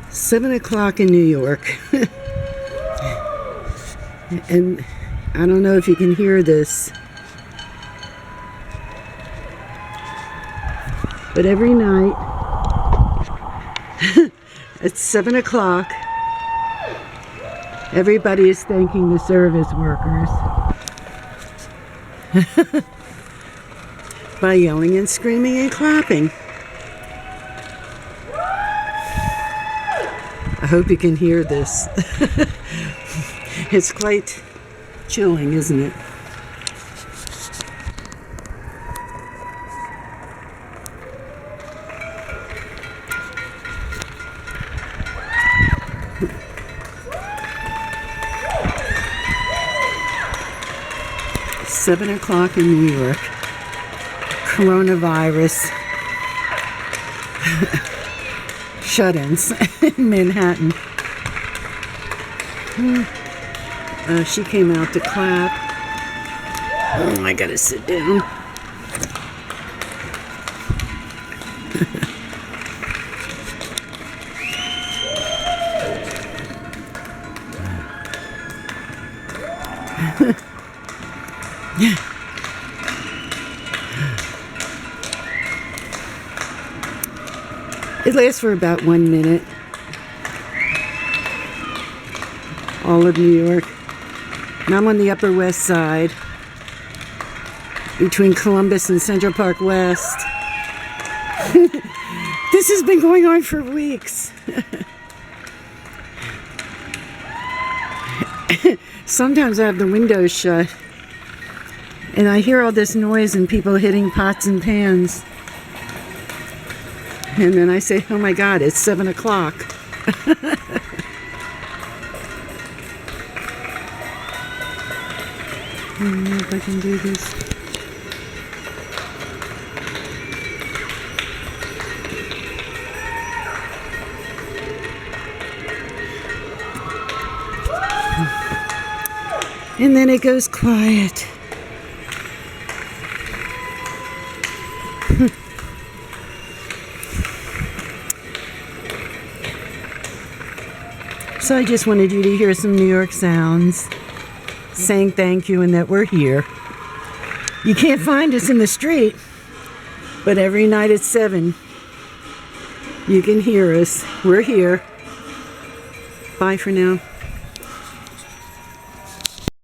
Seven o'clock in New York. And I don't know if you can hear this, but every night at 7 o'clock, everybody is thanking the service workers by yelling and screaming and clapping. I hope you can hear this. It's quite chilling, isn't it? Seven o'clock in New York. Coronavirus shut-ins in Manhattan. She came out to clap. Oh, I gotta sit down. It lasts for about 1 minute. All of New York. And I'm on the Upper West Side, between Columbus and Central Park West. This has been going on for weeks. Sometimes I have the windows shut, and I hear all this noise and people hitting pots and pans. And then I say, oh my God, it's 7 o'clock. I don't know if I can do this. And then it goes quiet. So I just wanted you to hear some New York sounds, saying thank you and that we're here. You can't find us in the street, but every night at 7, you can hear us. We're here. Bye for now.